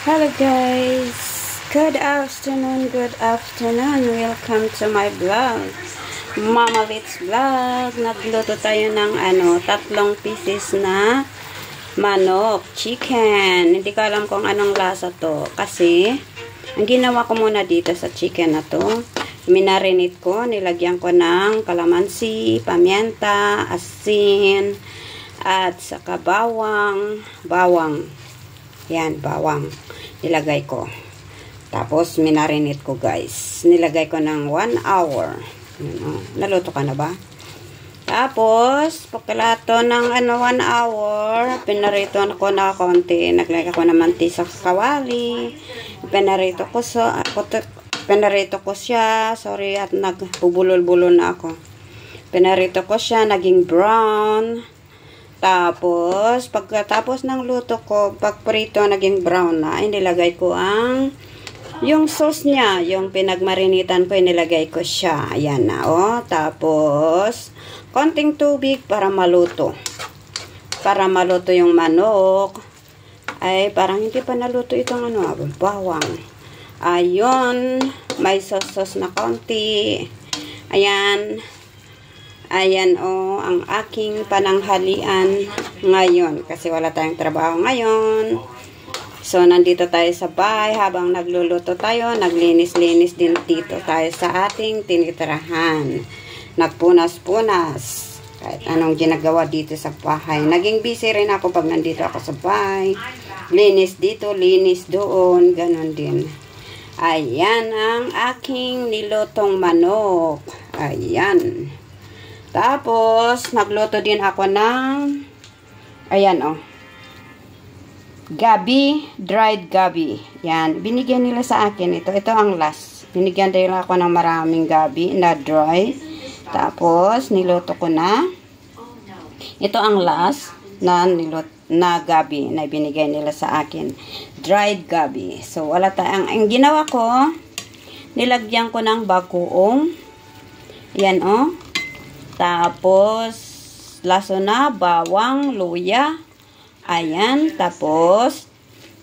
Hello guys, good afternoon, welcome to my vlog, Mama Litz Vlog. Nagluto tayo ng 3 pieces na manok, chicken. Hindi ko alam kung anong lasa to, kasi ang ginawa ko muna dito sa chicken na to, minarinate ko, nilagyan ko ng kalamansi, pamienta, asin, at saka bawang. Yan, bawang. Nilagay ko. Tapos, minarinate ko, guys. Nilagay ko ng 1 hour. Naluto ka na ba? Tapos, pagkalato ng 1 hour, pinarito ko na konti. Naglagay ko ng mantika sa kawali. Pinarito ko siya. Sorry, at nagbubulol-bulol na ako. Pinarito ko siya, naging brown. Tapos, pagkatapos ng luto ko, pagprito naging brown na, inilagay ko yung sauce niya, yung pinagmarinitan ko, inilagay ko siya. Ayan na, Tapos, konting tubig para maluto. Para maluto yung manok. Ay, parang hindi pa naluto itong bawang. Ayun, may sauce na konti. Ayan. Ayan ang aking pananghalian ngayon. Kasi wala tayong trabaho ngayon. So, nandito tayo sa bahay habang nagluluto tayo. Naglinis-linis din dito tayo sa ating tinitirahan. Nagpunas-punas. Kahit anong ginagawa dito sa bahay. Naging busy rin ako pag nandito ako sa bahay. Linis dito, linis doon. Ganon din. Ayan ang aking nilutong manok. Ayan. Tapos, nagluto din ako ng, gabi, dried gabi. Yan, binigyan nila sa akin ito. Ito ang last. Binigyan nila ako ng maraming gabi na dry. Tapos, niluto ko na. Ito ang last na gabi na binigay nila sa akin. Dried gabi. So, wala tayong, ang ginawa ko, nilagyan ko ng bagoong. Yan, Tapos, laso na, bawang, luya. Ayan. Tapos,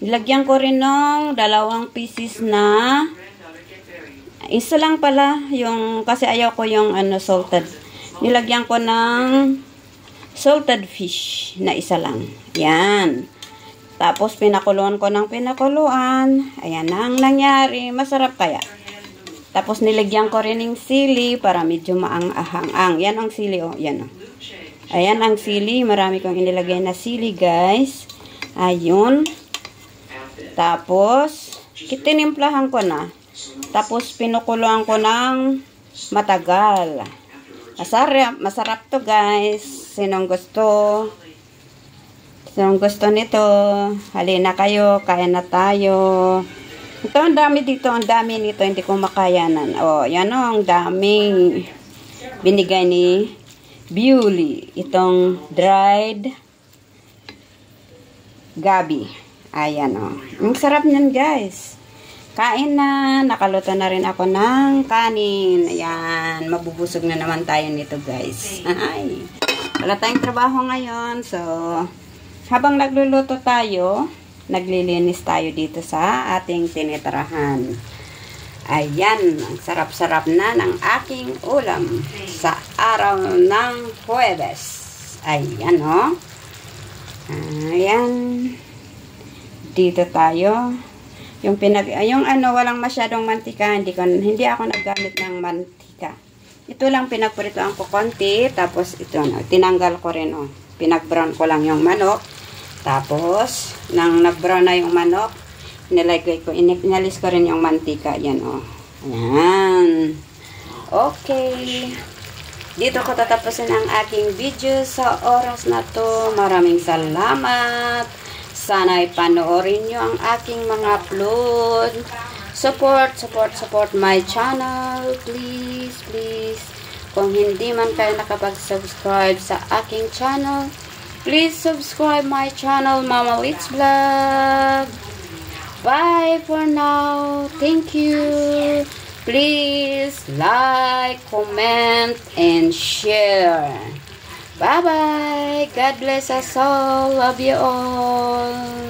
nilagyan ko rin ng 2 pieces na, isa lang pala, kasi ayaw ko yung salted. Nilagyan ko ng salted fish na isa lang. Ayan. Tapos, pinakuluan ko ng pinakuluan. Ayan na ang nangyari. Masarap kaya. Tapos, nilagyan ko rin ng sili para medyo maang-ahang. Yan ang sili, Yan, Ayan ang sili. Marami kong inilagay na sili, guys. Ayun. Tapos, tinimplahan ko na. Tapos, pinukuluan ko ng matagal. Masarap to, guys. Sinong gusto nito? Halina kayo. Kain na tayo. Ito, ang dami dito. Ang dami nito. Hindi ko makayanan. Yan ang daming binigay ni Bewley. Itong dried gabi. Ayan, Ang sarap niyan, guys. Kain na. Nakaluto na rin ako ng kanin. Ayan. Mabubusog na naman tayo nito, guys. Ay. Wala tayong trabaho ngayon. So, habang nagluluto tayo, naglilinis tayo dito sa ating tinitirahan. Ayan, ang sarap-sarap na ng aking ulam sa araw ng Huwebes. Ayan, Ayan. Dito tayo. Yung walang masyadong mantika, hindi ako naggamit ng mantika. Ito lang pinagpritoan ko konti, tapos ito tinanggal ko rin, Pinag-brown ko lang yung manok. Tapos, nang nag-brown na yung manok, inalis ko rin yung mantika. Yan, Ayan. Okay. Dito ko tatapusin ang aking video sa oras na to. Maraming salamat. Sana'y panoorin nyo ang aking mga upload. Support my channel. Please. Kung hindi man kayo nakapag-subscribe sa aking channel, please subscribe my channel, Mama Litz Vlog. Bye for now. Thank you. Please like, comment, and share. Bye-bye. God bless us all. Love you all.